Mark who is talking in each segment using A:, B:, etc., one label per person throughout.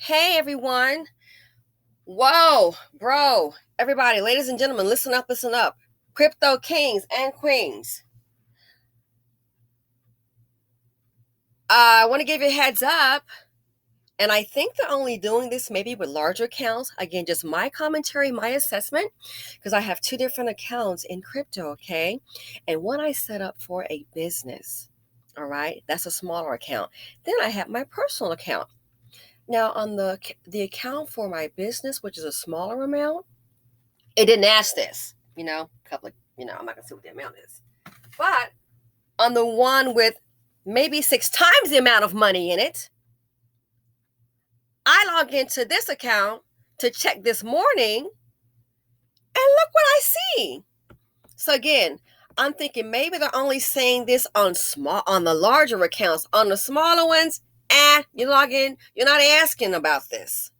A: Hey everyone. Whoa, bro. Everybody, ladies and gentlemen, listen up, listen up. Crypto kings and queens. I want to give you a heads up. And I think they're only doing this maybe with larger accounts. Again, just my commentary, my assessment, because I have two different accounts in crypto, okay? And one I set up for a business. All right. That's a smaller account. Then I have my personal account. Now on the account for my business, which is a smaller amount, it didn't ask this, a couple of, I'm not gonna say what the amount is. But on the one with maybe 6 times the amount of money in it, I log into this account to check this morning, and look what I see. So again, I'm thinking maybe they're only saying this on the larger accounts. On the smaller ones, you log in, you're not asking about this.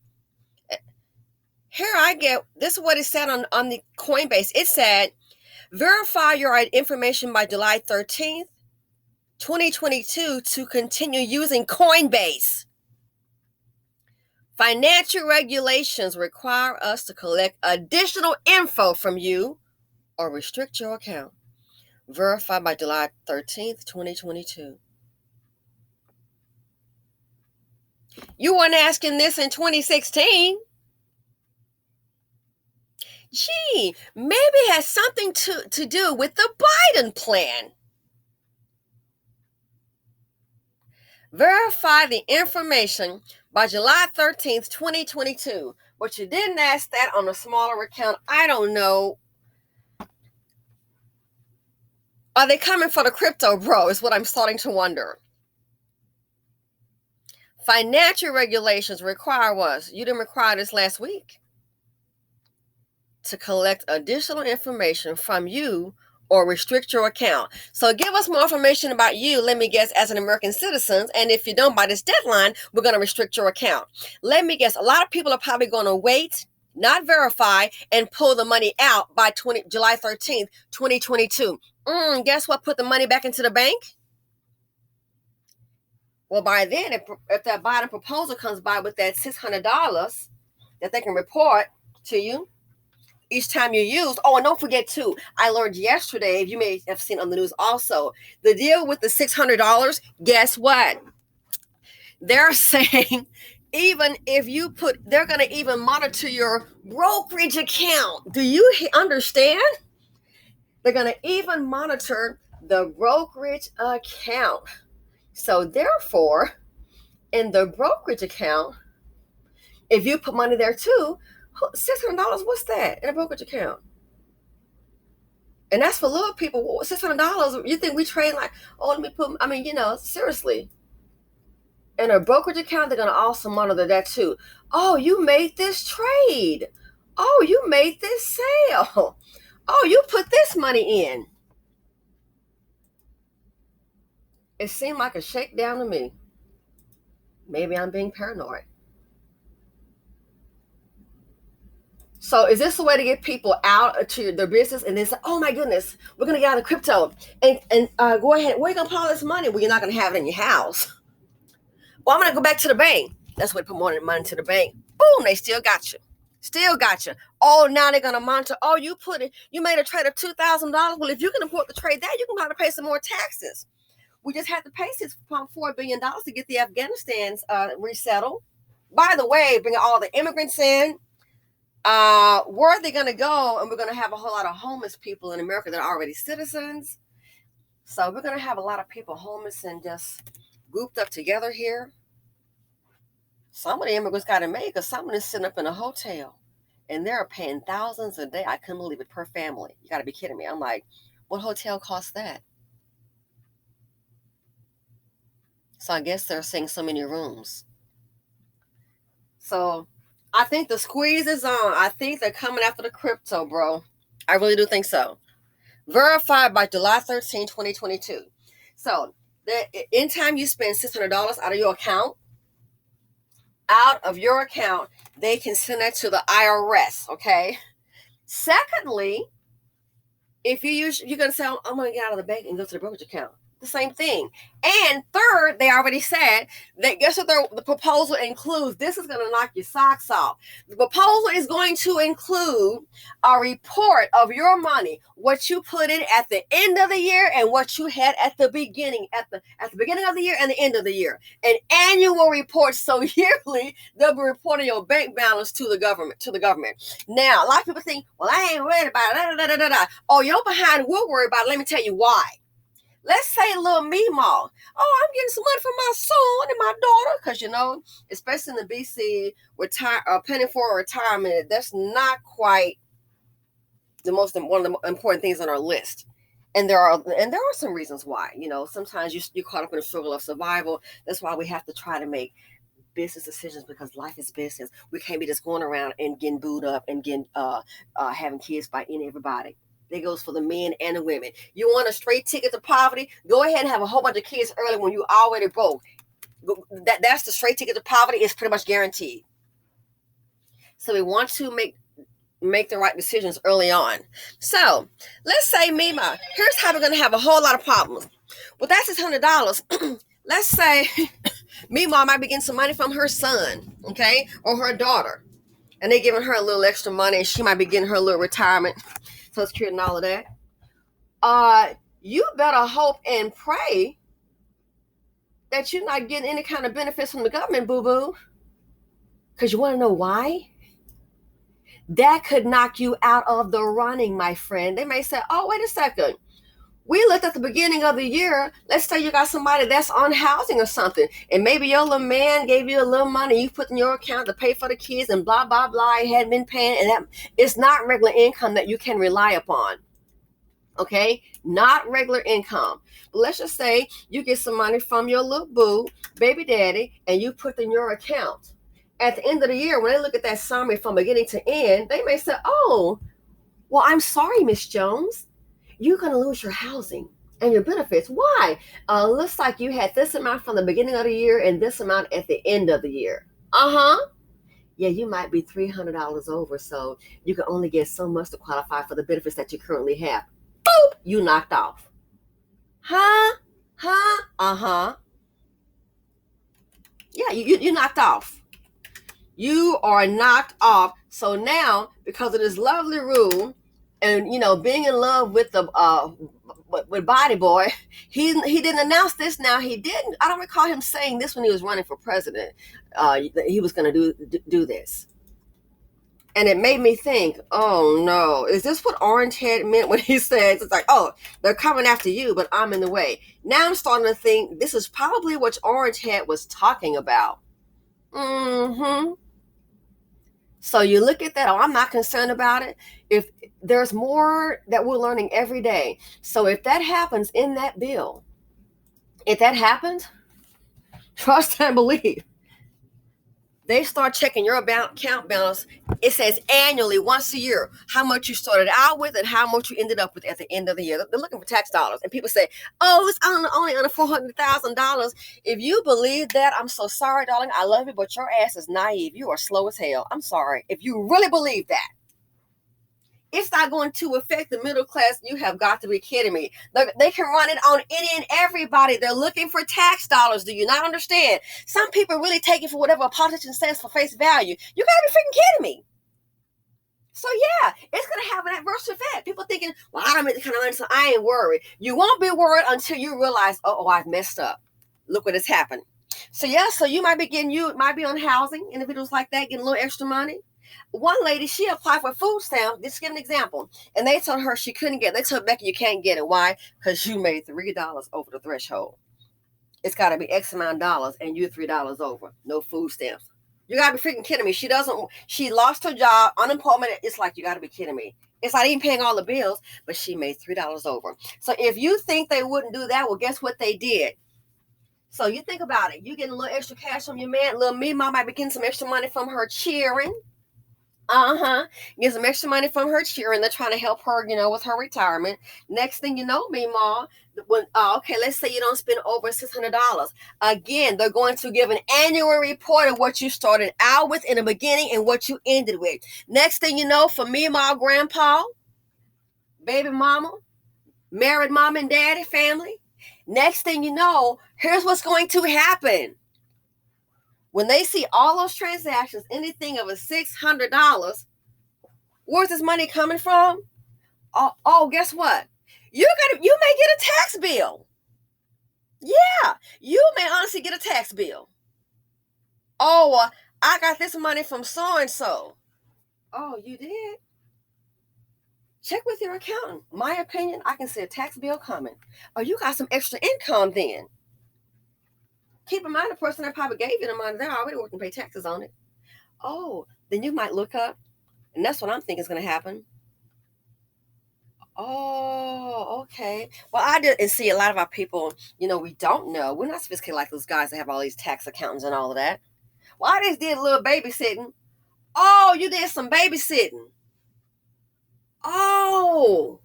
A: Here I get, this is what it said on the Coinbase. It said, verify your information by July 13th, 2022 to continue using Coinbase. Financial regulations require us to collect additional info from you or restrict your account. Verify by July 13th, 2022. You weren't asking this in 2016. Gee, maybe it has something to do with the Biden plan. Verify the information by July 13th, 2022. But you didn't ask that on a smaller account. I don't know. Are they coming for the crypto, bro? Is what I'm starting to wonder. Financial regulations require us. You didn't require this last week. To collect additional information from you or restrict your account. So give us more information about you, let me guess, as an American citizen. And if you don't by this deadline, we're going to restrict your account. Let me guess, a lot of people are probably going to wait, not verify, and pull the money out by July 13th, 2022. Guess what? Put the money back into the bank? Well, by then, if that Biden proposal comes by with that $600 that they can report to you, each time you use. Oh, and don't forget too, I learned yesterday, if you may have seen on the news also, the deal with the $600, guess what? They're saying even if you they're going to even monitor your brokerage account. Do you understand? They're going to even monitor the brokerage account. So therefore, in the brokerage account, if you put money there too, $600, what's that in a brokerage account? And that's for little people. $600, you think we trade like, let me put, seriously. In a brokerage account, they're going to also monitor that too. Oh, you made this trade. Oh, you made this sale. Oh, you put this money in. It seemed like a shakedown to me. Maybe I'm being paranoid. So is this a way to get people out to their business and then say, oh my goodness, we're going to get out of crypto and go ahead. Where are you going to put all this money? Well, you're not going to have it in your house. Well, I'm going to go back to the bank. That's where they put more money to the bank. Boom, they still got you. Still got you. Oh, now they're going to monitor. Oh, you made a trade of $2,000. Well, if you can afford to trade that, you can have to pay some more taxes. We just had to pay $6.4 billion to get the Afghanistan's resettled. By the way, bring all the immigrants in. Where are they going to go? And we're going to have a whole lot of homeless people in America that are already citizens. So we're going to have a lot of people homeless and just grouped up together here. Some of the immigrants got to make because someone is sitting up in a hotel and they're paying thousands a day. I couldn't believe it, per family. You got to be kidding me. I'm like, what hotel costs that? So I guess they're saying so many rooms. So I think the squeeze is on. I think they're coming after the crypto, bro. I really do think so. Verified by July 13, 2022. So anytime you spend $600 out of your account, they can send that to the IRS, okay? Secondly, if you're going to say, I'm going to get out of the bank and go to the brokerage account. the same thing. And third, they already said that guess what the proposal includes? This is going to knock your socks off. The proposal is going to include a report of your money, what you put in at the end of the year and what you had at the beginning, at the beginning of the year and the end of the year. An annual report. So yearly, they'll be reporting your bank balance to the government. Now, a lot of people think, well, I ain't worried about it. Oh, you're behind. We'll worry about it. Let me tell you why. Let's say little Meemaw. Oh, I'm getting some money from my son and my daughter. Because, you know, especially in the BC, penning for retirement, that's not quite one of the important things on our list. And there are some reasons why. You know, sometimes you're caught up in the struggle of survival. That's why we have to try to make business decisions, because life is business. We can't be just going around and getting booed up and getting having kids by everybody. That goes for the men and the women. You want a straight ticket to poverty? Go ahead and have a whole bunch of kids early when you already broke. That's the straight ticket to poverty. It's pretty much guaranteed. So we want to make the right decisions early on. So let's say Mima, here's how we're going to have a whole lot of problems. Well, that's $600. Let's say Mima might be getting some money from her son, okay, or her daughter, and they're giving her a little extra money, and she might be getting her little retirement, Social Security and all of that. You better hope and pray that you're not getting any kind of benefits from the government, boo-boo. Because you want to know why? That could knock you out of the running, my friend. They may say, oh, wait a second. We looked at the beginning of the year. Let's say you got somebody that's on housing or something, and maybe your little man gave you a little money you put in your account to pay for the kids and blah, blah, blah. He hadn't been paying, and that it's not regular income that you can rely upon. Okay? Not regular income. But let's just say you get some money from your little boo, baby daddy, and you put in your account. At the end of the year, when they look at that summary from beginning to end, they may say, oh, well, I'm sorry, Miss Jones. You're going to lose your housing and your benefits. Why? Looks like you had this amount from the beginning of the year and this amount at the end of the year. Yeah, you might be $300 over, so you can only get so much to qualify for the benefits that you currently have. Boop! You knocked off. Yeah, you knocked off. You are knocked off. So now, because of this lovely rule, and you know, being in love with the with Body Boy, he didn't announce this. Now he didn't. I don't recall him saying this when he was running for president. He was going to do this, and it made me think, oh no, is this what Orange Head meant when he said it's like, oh, they're coming after you, but I'm in the way. Now I'm starting to think this is probably what Orange Head was talking about. So you look at that, oh, I'm not concerned about it. If there's more that we're learning every day. So if that happens in that bill, if that happens, trust and believe. They start checking your account balance. It says annually, once a year, how much you started out with and how much you ended up with at the end of the year. They're looking for tax dollars. And people say, oh, it's only under $400,000. If you believe that, I'm so sorry, darling. I love you, but your ass is naive. You are slow as hell. I'm sorry. If you really believe that, it's not going to affect the middle class. You have got to be kidding me. They can run it on any and everybody. They're looking for tax dollars. Do you not understand? Some people really take it for whatever a politician says for face value. You got to be freaking kidding me. So yeah, it's going to have an adverse effect. People thinking, well, I don't make the kind of money, so I ain't worried. You won't be worried until you realize, oh, I've messed up. Look what has happened. So yeah, so you might be on housing, individuals like that, getting a little extra money. One lady, she applied for food stamps. Just give an example. And they told her she couldn't get it. They told Becky, you can't get it. Why? Because you made $3 over the threshold. It's got to be X amount of dollars, and you're $3 over. No food stamps. You got to be freaking kidding me. She lost her job, unemployment. It's like, you got to be kidding me. It's not even paying all the bills, but she made $3 over. So if you think they wouldn't do that, well, guess what they did? So you think about it. You getting a little extra cash from your man. Little Mima might be getting some extra money from her cheering. Get some extra money from her cheering. They're trying to help her, with her retirement. Next thing you know, Mima, okay, let's say you don't spend over $600. Again, they're going to give an annual report of what you started out with in the beginning and what you ended with. Next thing you know, for Mima, grandpa, baby mama, married mom and daddy, family, Next thing you know, here's what's going to happen. When they see all those transactions, anything of a $600, where's this money coming from? Oh, guess what? You may get a tax bill. Yeah, you may honestly get a tax bill. Oh, I got this money from so and so. Oh, you did? Check with your accountant. My opinion, I can see a tax bill coming. Oh, you got some extra income then. Keep in mind the person that probably gave you the money, they're already working to pay taxes on it. Oh, then you might look up, and that's what I'm thinking is going to happen. Oh, okay. Well, I did and see a lot of our people, we don't know. We're not sophisticated like those guys that have all these tax accountants and all of that. Well, I just did a little babysitting. Oh, you did some babysitting. Oh,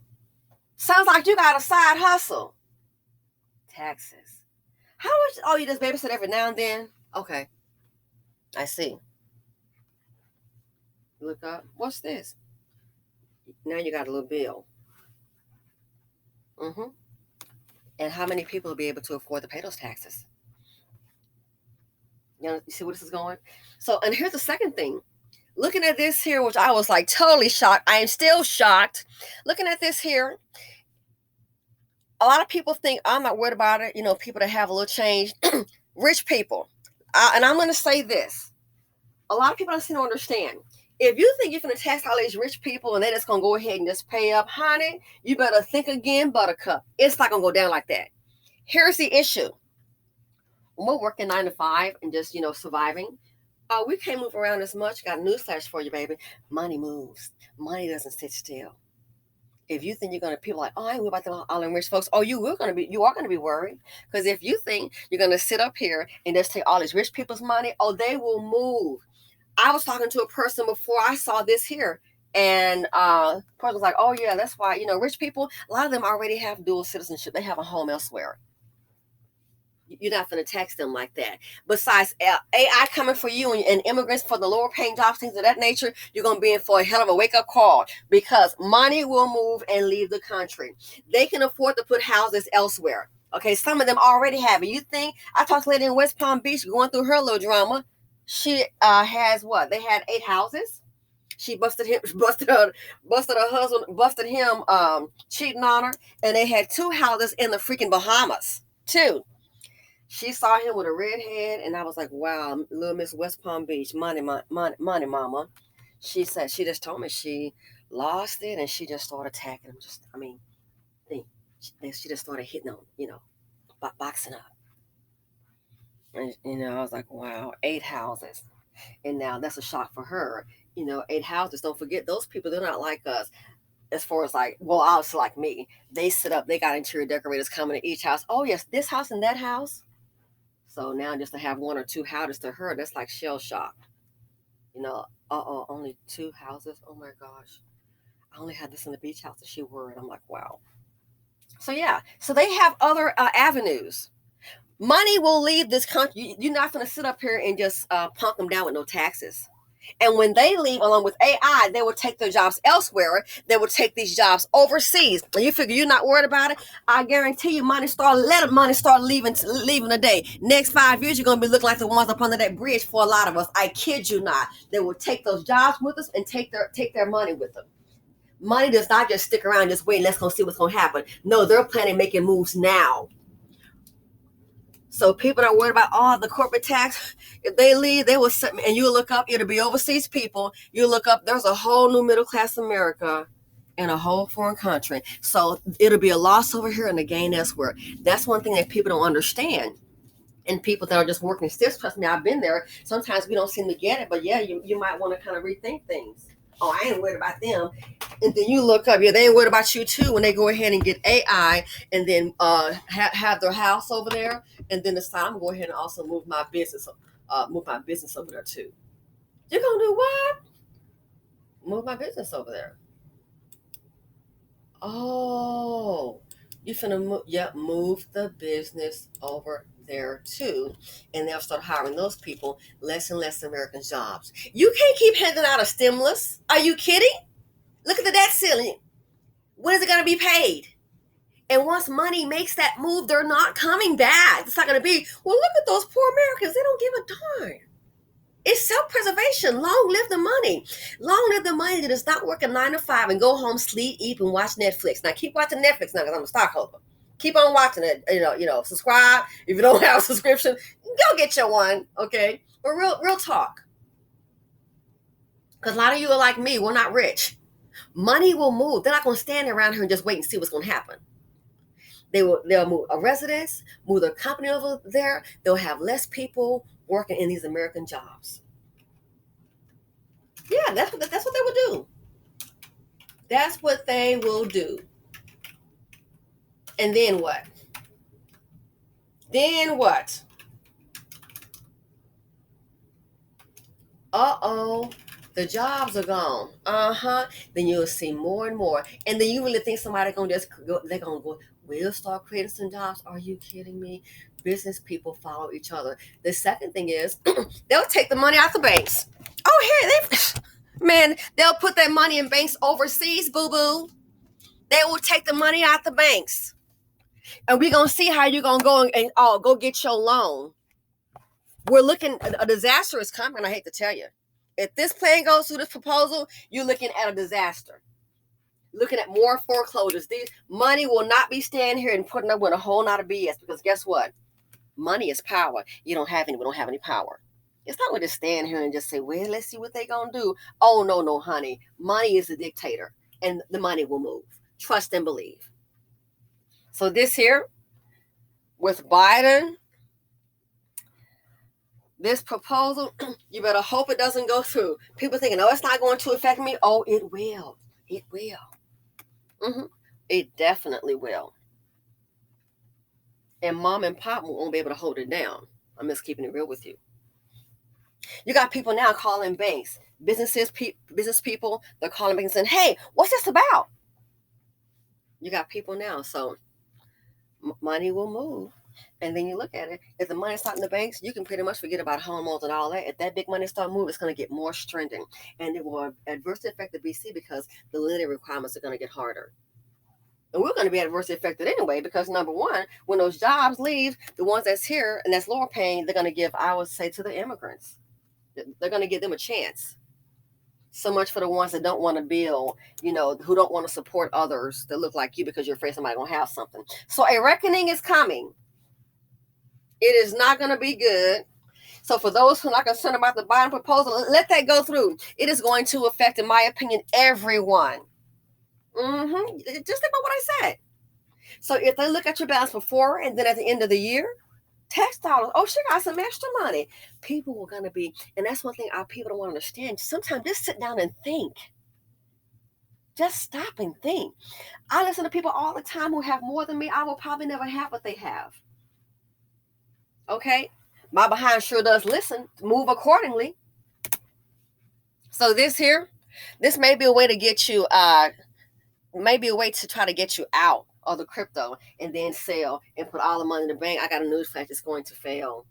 A: sounds like you got a side hustle. Taxes. How much? Oh, you just babysit every now and then? Okay. I see. Look up. What's this? Now you got a little bill. Mm-hmm. And how many people will be able to afford to pay those taxes? You see where this is going? So, and here's the second thing. Looking at this here, which I was like totally shocked. I am still shocked. Looking at this here, a lot of people think I'm not worried about it. People that have a little change, rich people. And I'm going to say this. A lot of people don't seem to understand. If you think you're going to tax all these rich people and they're just going to go ahead and just pay up, honey, you better think again, buttercup. It's not going to go down like that. Here's the issue. When we're working 9 to 5 and just, surviving, we can't move around as much. Got a newsflash for you, baby. Money moves. Money doesn't sit still. If you think you're going to, people like, oh, I ain't worried about them all them rich folks. Oh, you are going to be worried. Because if you think you're going to sit up here and just take all these rich people's money, oh, they will move. I was talking to a person before I saw this here. And the person was like, oh, yeah, that's why, rich people, a lot of them already have dual citizenship. They have a home elsewhere. You're not going to tax them like that. Besides AI coming for you and immigrants for the lower paying jobs, things of that nature, you're going to be in for a hell of a wake up call because money will move and leave the country. They can afford to put houses elsewhere. Okay, some of them already have it. You think, I talked to a lady in West Palm Beach going through her little drama. She has what? They had 8 houses. She busted her husband, busted him cheating on her, and they had 2 houses in the freaking Bahamas. 2. She saw him with a red head, and I was like, wow, little Miss West Palm Beach, money, mama. She said, she just told me she lost it, and she just started attacking him. She just started hitting him, boxing up. And, I was like, wow, 8 houses. And now that's a shock for her. 8 houses. Don't forget, those people, they're not like us. As far as obviously like me. They sit up, they got interior decorators coming to each house. Oh, yes, this house and that house. So now just to have 1 or 2 houses to her, that's like shell shock. Only 2 houses? Oh my gosh. I only had this in the beach house that she were. And I'm like, wow. So yeah, so they have other avenues. Money will leave this country. You're not going to sit up here and just punk them down with no taxes. And when they leave, along with AI, they will take their jobs elsewhere. They will take these jobs overseas. And you figure you're not worried about it? I guarantee you, let money start leaving today. Next 5 years, you're going to be looking like the ones up under that bridge for a lot of us. I kid you not. They will take those jobs with us and take their money with them. Money does not just stick around, just wait, let's go see what's going to happen. No, they're planning making moves now. So people are worried about the corporate tax. If they leave, they will set, and you look up, it'll be overseas people. You look up, there's a whole new middle class America in a whole foreign country. So it'll be a loss over here and a gain elsewhere. That's one thing that people don't understand. And people that are just working still, trust me, I've been there. Sometimes we don't seem to get it, but yeah, you might want to kind of rethink things. Oh, I ain't worried about them. And then you look up, yeah, they ain't worried about you too when they go ahead and get AI and then have their house over there. And then decide I'm going to go ahead and also move my business over there too. You're going to do what? Move my business over there. Oh, you're finna move the business over there too, and they'll start hiring those people. Less and less American jobs. You can't keep handing out a stimulus. Are you kidding? Look at the debt ceiling. When is it going to be paid? And once money makes that move, they're not coming back. It's not going to be, well, look at those poor Americans. They don't give a darn. It's self-preservation. Long live the money. Long live the money that does not work a 9 to 5 and go home, sleep, eat, and watch Netflix. Now keep watching Netflix now because I'm a stockholder. Keep on watching it. Subscribe. If you don't have a subscription, go get your one. Okay. But real talk. Because a lot of you are like me. We're not rich. Money will move. They're not going to stand around here and just wait and see what's going to happen. They'll move a residence, move their company over there. They'll have less people working in these American jobs. Yeah, that's what they will do. That's what they will do. And then what? Then what? Uh-oh. The jobs are gone. Then you'll see more and more. And then you really think somebody gonna just go, they're gonna go, we'll start creating some jobs. Are you kidding me? Business people follow each other. The second thing is they'll take the money out the banks. Oh, here, they'll put that money in banks overseas, boo-boo. They will take the money out the banks. And we're gonna see how you're gonna go and go get your loan. We're looking, a disaster is coming, I hate to tell you. If this plan goes through, this proposal, you're looking at a disaster. Looking at more foreclosures. These money will not be staying here and putting up with a whole lot of BS, because guess what? Money is power. We don't have any power. It's not going to stand here and just say, well, let's see what they're going to do. Oh, no, honey. Money is the dictator, and the money will move. Trust and believe. So this here, with Biden, this proposal, you better hope it doesn't go through. People thinking, oh, it's not going to affect me. Oh, it will. It will. It definitely will. And mom and pop won't be able to hold it down. I'm just keeping it real with you. You got people now calling banks, business people, they're calling banks and saying, hey, what's this about? You got people now. So money will move. And then you look at it, if the money's not in the banks, you can pretty much forget about home loans and all that. If that big money start moving, it's going to get more stringent. And it will adversely affect the BC because the lending requirements are going to get harder. And we're going to be adversely affected anyway because, number one, when those jobs leave, the ones that's here and that's lower paying, they're going to give, I would say, to the immigrants. They're going to give them a chance. So much for the ones that don't want to build, who don't want to support others that look like you because you're afraid somebody going to have something. So a reckoning is coming. It is not going to be good. So for those who are not concerned about the Biden proposal, let that go through. It is going to affect, in my opinion, everyone. Just think about what I said. So if they look at your balance before and then at the end of the year, tax dollars, oh, she got some extra money. People are going to be, and that's one thing our people don't want to understand. Sometimes just sit down and think. Just stop and think. I listen to people all the time who have more than me. I will probably never have what they have. Okay? My behind sure does listen. Move accordingly. So this may be a way to get you, maybe a way to try to get you out of the crypto and then sell and put all the money in the bank. I got a newsflash, it's going to fail.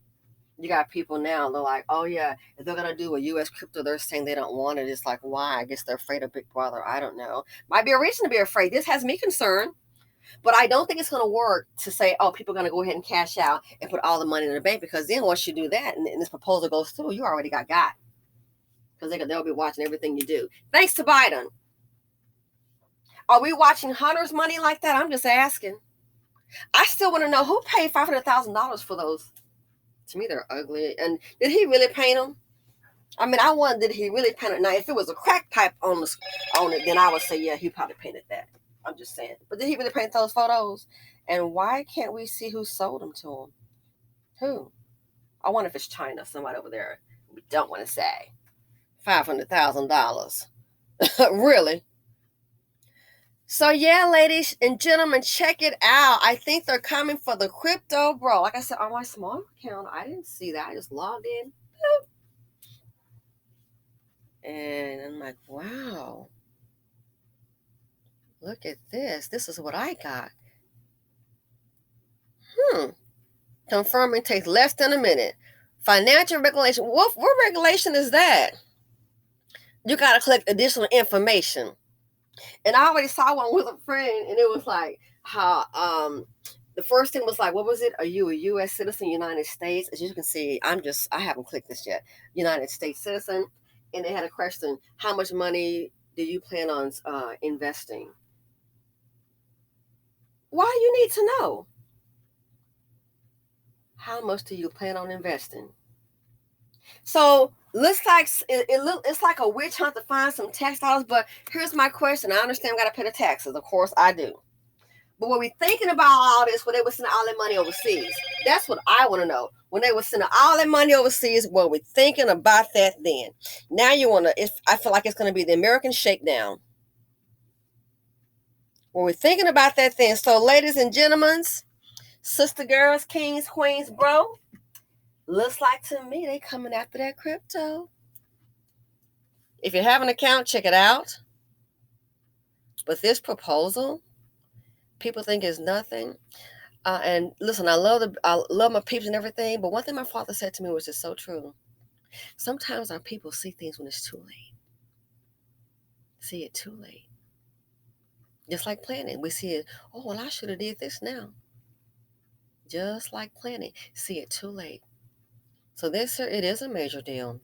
A: You got people now, they're like, oh yeah, if they're going to do a U.S. crypto, they're saying they don't want it. It's like, why? I guess they're afraid of Big Brother. I don't know. Might be a reason to be afraid. This has me concerned. But I don't think it's going to work to say, oh, people are going to go ahead and cash out and put all the money in the bank, because then once you do that and this proposal goes through, you already got. Because they'll be watching everything you do. Thanks to Biden. Are we watching Hunter's money like that? I'm just asking. I still want to know who paid $500,000 for those. To me, they're ugly. And did he really paint them? I mean, I wonder, did he really paint it? Now, if it was a crack pipe on it, then I would say, yeah, he probably painted that. I'm just saying. But did he really paint those photos? And why can't we see who sold them to him? Who? I wonder if it's China, somebody over there. We don't want to say. $500,000. Really? So yeah, ladies and gentlemen, check it out. I think they're coming for the crypto, bro. Like I said, on my small account, I didn't see that. I just logged in. And I'm like, wow. Look at this. This is what I got. Confirming takes less than a minute. Financial regulation. What regulation is that? You got to collect additional information. And I already saw one with a friend, and it was like, how the first thing was like, what was it? Are you a U.S. citizen, United States? As you can see, I haven't clicked this yet. United States citizen, and they had a question: how much money do you plan on investing? Why do you need to know? How much do you plan on investing? So looks like it's like a witch hunt to find some tax dollars. But here's my question: I understand we got to pay the taxes, of course I do. But when we thinking about all this, when they were sending all that money overseas, that's what I want to know. When they were sending all that money overseas, were we thinking about that then? Now you want to, I feel like it's going to be the American shakedown. When we're thinking about that then. So ladies and gentlemen, sister girls, kings, queens, bro, looks like to me they coming after that crypto. If you have an account, check it out. But this proposal, people think is nothing. And listen, I love my peeps and everything. But one thing my father said to me was just so true. Sometimes our people see things when it's too late. See it too late. Just like planning, we see it. Oh well, I should have did this now. Just like planning, see it too late. So this it is a major deal.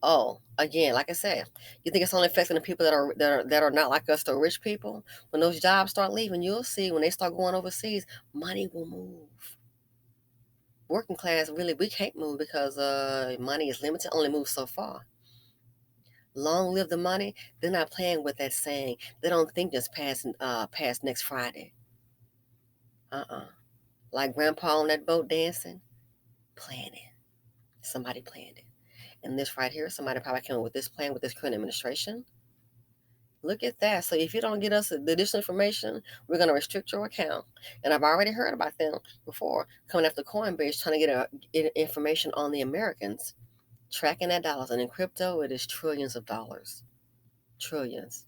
A: Oh, again, like I said, you think it's only affecting the people that are not like us, the rich people? When those jobs start leaving, you'll see when they start going overseas, money will move. Working class, really, we can't move because money is limited, only moves so far. Long live the money. They're not playing with that saying. They don't think just past next Friday. Like grandpa on that boat dancing, planning. Somebody planned it. And this right here, somebody probably came up with this plan with this current administration. Look at that. So if you don't get us the additional information, we're going to restrict your account. And I've already heard about them before coming after Coinbase trying to get information on the Americans, tracking that dollars. And in crypto, it is trillions of dollars. Trillions.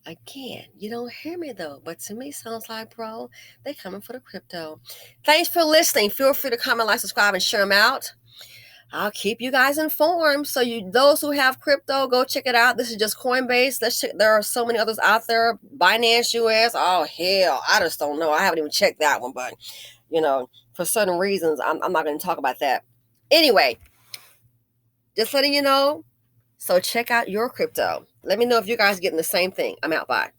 A: Again, you don't hear me though, but to me sounds like, bro, they coming for the crypto. Thanks for listening. Feel free to comment, like, subscribe, and share them out. I'll keep you guys informed. So those who have crypto, go check it out. This is just Coinbase. Let's check. There are so many others out there. Binance US. Oh hell, I just don't know. I haven't even checked that one, but for certain reasons, I'm not going to talk about that. Anyway, just letting you know. So check out your crypto. Let me know if you guys are getting the same thing. I'm out. Bye.